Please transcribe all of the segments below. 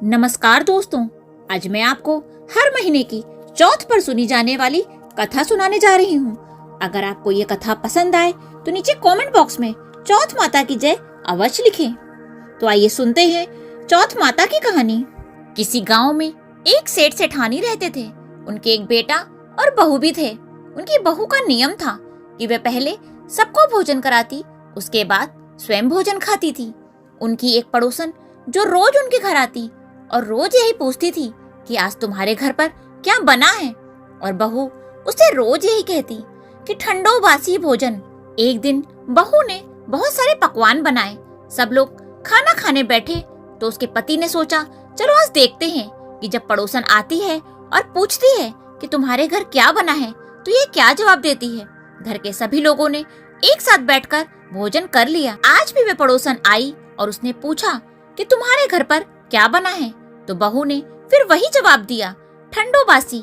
नमस्कार दोस्तों, आज मैं आपको हर महीने की चौथ पर सुनी जाने वाली कथा सुनाने जा रही हूँ। अगर आपको ये कथा पसंद आए तो नीचे कमेंट बॉक्स में चौथ माता की जय अवश्य लिखें। तो आइए सुनते हैं चौथ माता की कहानी। किसी गांव में एक सेठ सेठानी रहते थे। उनके एक बेटा और बहू भी थे। उनकी बहू का नियम था कि वह पहले सबको भोजन कराती, उसके बाद स्वयं भोजन खाती थी। उनकी एक पड़ोसन जो रोज उनके घर आती और रोज यही पूछती थी कि आज तुम्हारे घर पर क्या बना है, और बहू उससे रोज यही कहती कि ठंडो बासी भोजन। एक दिन बहू ने बहुत सारे पकवान बनाए। सब लोग खाना खाने बैठे तो उसके पति ने सोचा, चलो आज देखते हैं कि जब पड़ोसन आती है और पूछती है कि तुम्हारे घर क्या बना है तो ये क्या जवाब देती है। घर के सभी लोगों ने एक साथ बैठकर भोजन कर लिया। आज भी वे पड़ोसन आई और उसने पूछा कि तुम्हारे घर पर क्या बना है, तो बहू ने फिर वही जवाब दिया, ठंडो बासी।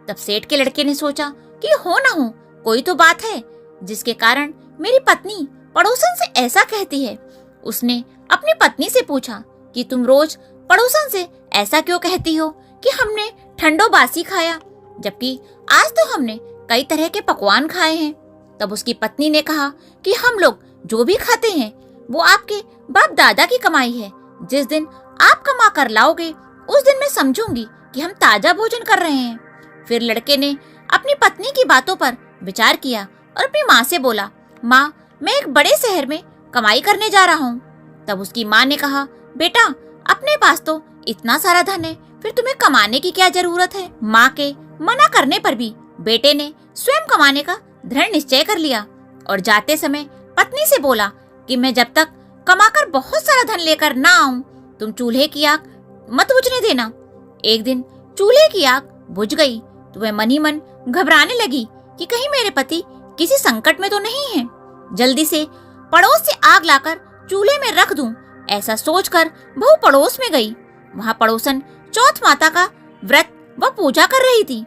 तब सेठ के लड़के ने सोचा कि हो ना हो कोई तो बात है जिसके कारण मेरी पत्नी पड़ोसन से ऐसा कहती है। उसने अपनी पत्नी से पूछा कि तुम रोज पड़ोसन से ऐसा क्यों कहती हो कि हमने ठंडो बासी खाया, जबकि आज तो हमने कई तरह के पकवान खाए हैं। तब उसकी पत्नी ने कहा कि हम लोग जो भी खाते हैं वो आपके बाप दादा की कमाई है। जिस दिन आप कमा कर लाओगे उस दिन मैं समझूंगी कि हम ताजा भोजन कर रहे हैं। फिर लड़के ने अपनी पत्नी की बातों पर विचार किया और अपनी माँ से बोला, माँ, मैं एक बड़े शहर में कमाई करने जा रहा हूँ। तब उसकी माँ ने कहा, बेटा, अपने पास तो इतना सारा धन है, फिर तुम्हें कमाने की क्या जरूरत है। माँ के मना करने पर भी बेटे ने स्वयं कमाने का दृढ़ निश्चय कर लिया और जाते समय पत्नी से बोला कि मैं जब तक कमाकर बहुत सारा धन लेकर ना आऊं, तुम चूल्हे की आग मत बुझने देना। एक दिन चूल्हे की आग बुझ गई तो वह मन ही मन घबराने लगी कि कहीं मेरे पति किसी संकट में तो नहीं है। जल्दी से पड़ोस से आग लाकर चूल्हे में रख दूं, ऐसा सोचकर बहू पड़ोस में गई। वहां पड़ोसन चौथ माता का व्रत व पूजा कर रही थी।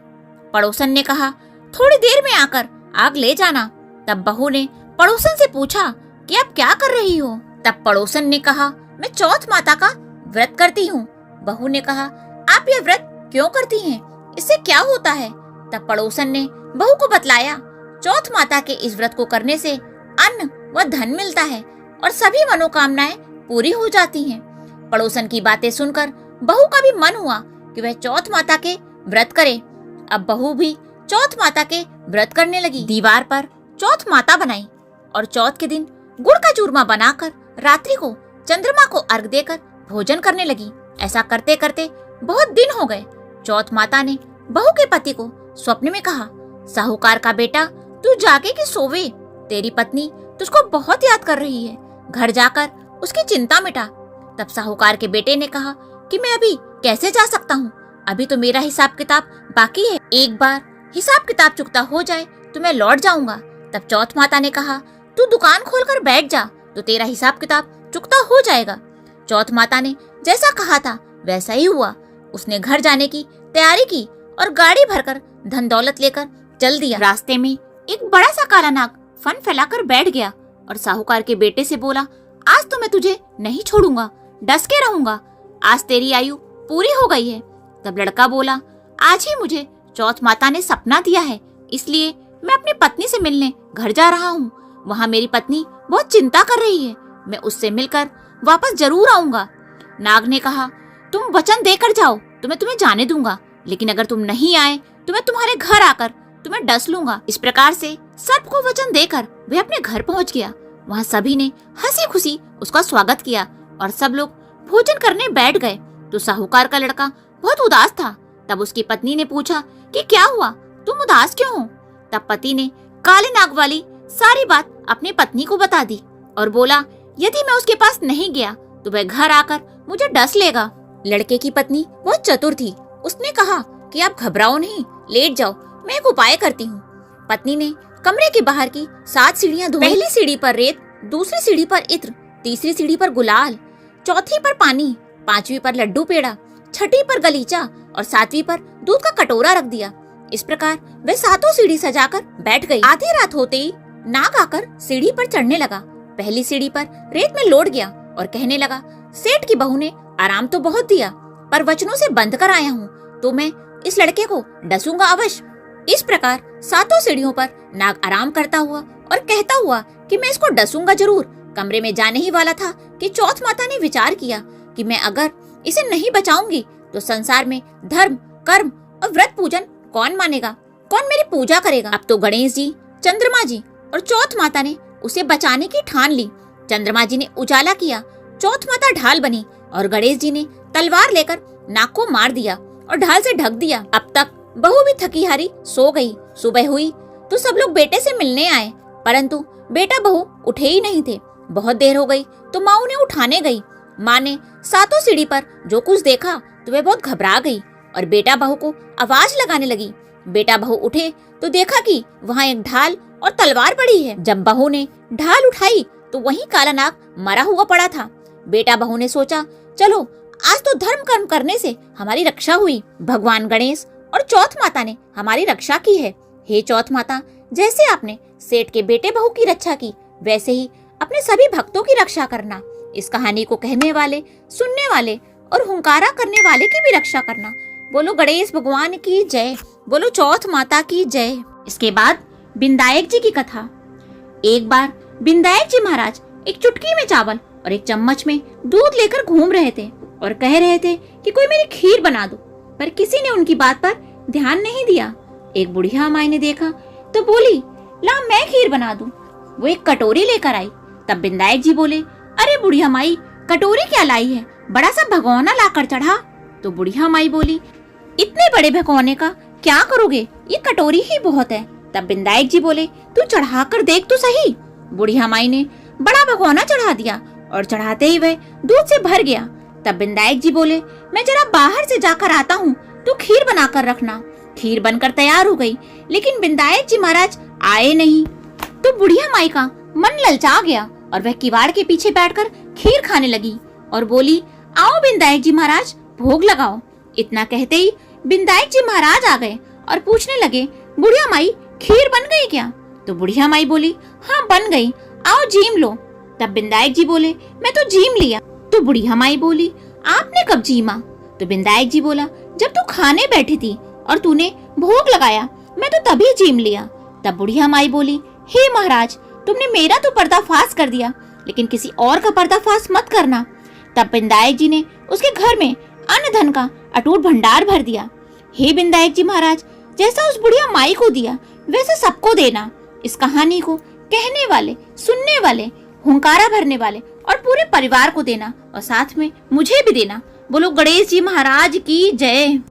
पड़ोसन ने कहा, थोड़ी देर में आकर आग ले जाना। तब बहू ने पड़ोसन से पूछा कि आप क्या कर रही हो। तब पड़ोसन ने कहा, मैं चौथ माता का व्रत करती हूँ। बहू ने कहा, आप ये व्रत क्यों करती हैं? इससे क्या होता है? तब पड़ोसन ने बहू को बतलाया, चौथ माता के इस व्रत को करने से अन्न व धन मिलता है और सभी मनोकामनाएं पूरी हो जाती हैं। पड़ोसन की बातें सुनकर बहू का भी मन हुआ कि वह चौथ माता के व्रत करे। अब बहू भी चौथ माता के व्रत करने लगी। दीवार पर चौथ माता बनाई और चौथ के दिन गुड़ का चूरमा बनाकर रात्रि को चंद्रमा को अर्घ देकर भोजन करने लगी। ऐसा करते करते बहुत दिन हो गए। चौथ माता ने बहू के पति को स्वप्न में कहा, साहूकार का बेटा, तू जागे कि सोवे, तेरी पत्नी तुझको बहुत याद कर रही है, घर जाकर उसकी चिंता मिटा। तब साहूकार के बेटे ने कहा कि मैं अभी कैसे जा सकता हूँ, अभी तो मेरा हिसाब किताब बाकी है, एक बार हिसाब किताब चुकता हो जाए तो मैं लौट जाऊंगा। तब चौथ माता ने कहा, तू दुकान खोलकर बैठ जा तो तेरा हिसाब किताब चुकता हो जाएगा। चौथ माता ने जैसा कहा था वैसा ही हुआ। उसने घर जाने की तैयारी की और गाड़ी भरकर धन दौलत लेकर चल दिया। रास्ते में एक बड़ा सा काला नाग फन फैलाकर बैठ गया और साहूकार के बेटे से बोला, आज तो मैं तुझे नहीं छोड़ूंगा, डस के रहूंगा, आज तेरी आयु पूरी हो गई है। तब लड़का बोला, आज ही मुझे चौथ माता ने सपना दिया है, इसलिए मैं अपनी पत्नी से मिलने घर जा रहा हूँ। वहाँ मेरी पत्नी बहुत चिंता कर रही है, मैं उससे मिलकर वापस जरूर आऊंगा। नाग ने कहा, तुम वचन देकर जाओ तो मैं तुम्हें जाने दूंगा, लेकिन अगर तुम नहीं आए तो मैं तुम्हारे घर आकर तुम्हें डस लूंगा। इस प्रकार से सबको वचन देकर वह अपने घर पहुंच गया। वहाँ सभी ने हंसी खुशी उसका स्वागत किया और सब लोग भोजन करने बैठ गए। तो साहूकार का लड़का बहुत उदास था। तब उसकी पत्नी ने पूछा कि क्या हुआ, तुम उदास क्यों हो? तब पति ने काले नाग वाली सारी बात अपनी पत्नी को बता दी और बोला, यदि मैं उसके पास नहीं गया तो वह घर आकर मुझे डस लेगा। लड़के की पत्नी बहुत चतुर थी। उसने कहा कि आप घबराओ नहीं, लेट जाओ, मैं एक उपाय करती हूँ। पत्नी ने कमरे के बाहर की 7 सीढ़ियाँ धोई। पहली सीढ़ी पर रेत, दूसरी सीढ़ी पर इत्र, तीसरी सीढ़ी पर गुलाल, चौथी पर पानी, 5वीं पर लड्डू पेड़ा, 6ठी पर गलीचा और 7वीं पर दूध का कटोरा रख दिया। इस प्रकार वे 7 सीढ़ी सजाकर बैठ गई। आधी रात होते ही नाग आकर सीढ़ी पर चढ़ने लगा। पहली सीढ़ी पर रेत में लौट गया और कहने लगा, सेठ की बहू ने आराम तो बहुत दिया, पर वचनों से बंध कर आया हूँ, तो मैं इस लड़के को डसूंगा अवश्य। इस प्रकार 7 सीढ़ियों पर नाग आराम करता हुआ और कहता हुआ कि मैं इसको डसूंगा जरूर, कमरे में जाने ही वाला था कि चौथ माता ने विचार किया कि मैं अगर इसे नहीं बचाऊंगी तो संसार में धर्म, कर्म और व्रत पूजन कौन मानेगा, कौन मेरी पूजा करेगा। अब तो गणेश जी, चंद्रमा जी और चौथ माता ने उसे बचाने की ठान ली। चंद्रमा जी ने उजाला किया, चौथ माता ढाल बनी और गणेश जी ने तलवार लेकर नाग को मार दिया और ढाल से ढक दिया। अब तक बहू भी थकी हारी सो गई। सुबह हुई तो सब लोग बेटे से मिलने आए, परंतु बेटा बहू उठे ही नहीं थे। बहुत देर हो गई तो माँ उन्हें उठाने गई। माँ ने 7 सीढ़ी पर जो कुछ देखा तो वे बहुत घबरा गई और बेटा बहू को आवाज लगाने लगी। बेटा बहू उठे तो देखा कि वहाँ एक ढाल और तलवार पड़ी है। जब बहू ने ढाल उठाई तो वहीं काला नाग मरा हुआ पड़ा था। बेटा बहू ने सोचा, चलो आज तो धर्म कर्म करने से हमारी रक्षा हुई। भगवान गणेश और चौथ माता ने हमारी रक्षा की है। हे चौथ माता, जैसे आपने सेठ के बेटे बहू की रक्षा की, वैसे ही अपने सभी भक्तों की रक्षा करना। इस कहानी को कहने वाले, सुनने वाले और हुंकारा करने वाले की भी रक्षा करना। बोलो गणेश भगवान की जय, बोलो चौथ माता की जय। इसके बाद बिंदायक जी की कथा। एक बार बिंदायक जी महाराज एक चुटकी में चावल और एक चम्मच में दूध लेकर घूम रहे थे और कह रहे थे कि कोई मेरी खीर बना दो, पर किसी ने उनकी बात पर ध्यान नहीं दिया। एक बुढ़िया माई ने देखा तो बोली, ला मैं खीर बना दूं। वो एक कटोरी लेकर आई। तब बिंदायक जी बोले, अरे बुढ़िया माई, कटोरी क्या लाई है, बड़ा सा भगोना लाकर चढ़ा। तो बुढ़िया माई बोली, इतने बड़े भगोने का क्या करोगे, ये कटोरी ही बहुत है। तब बिंदायक जी बोले, तू चढ़ा कर देख तो सही। बुढ़िया माई ने बड़ा भगोना चढ़ा दिया और चढ़ाते ही वह दूध से भर गया। तब बिंदायक जी बोले, मैं जरा बाहर से जाकर आता हूँ, तू खीर बनाकर रखना। खीर बनकर तैयार हो गई, लेकिन बिंदायक जी महाराज आए नहीं। तो बुढ़िया माई का मन ललचा गया और वह किवाड़ के पीछे बैठकर खीर खाने लगी और बोली, आओ बिंदायक जी महाराज, भोग लगाओ। इतना कहते ही बिंदायक जी महाराज आ गए और पूछने लगे, बुढ़िया माई खीर बन गई क्या? तो बुढ़िया माई बोली, हाँ बन गई, आओ जीम लो। तब बिंदायक जी बोले, मैं तो जीम लिया। तो बुढ़िया माई बोली, आपने कब जीमा? तो बिंदायक जी बोला, जब तू खाने बैठी थी और तूने भोग लगाया, मैं तो तभी जीम लिया। तब बुढ़िया माई बोली, हे महाराज, तुमने मेरा तो पर्दाफाश कर दिया, लेकिन किसी और का पर्दाफाश मत करना। तब बिंदायक जी ने उसके घर में अन्न धन का अटूट भंडार भर दिया। हे बिंदायक जी महाराज, जैसा उस बुढ़िया माई को दिया वैसे सबको देना। इस कहानी को कहने वाले, सुनने वाले, हुंकारा भरने वाले और पूरे परिवार को देना और साथ में मुझे भी देना। बोलो गणेश जी महाराज की जय।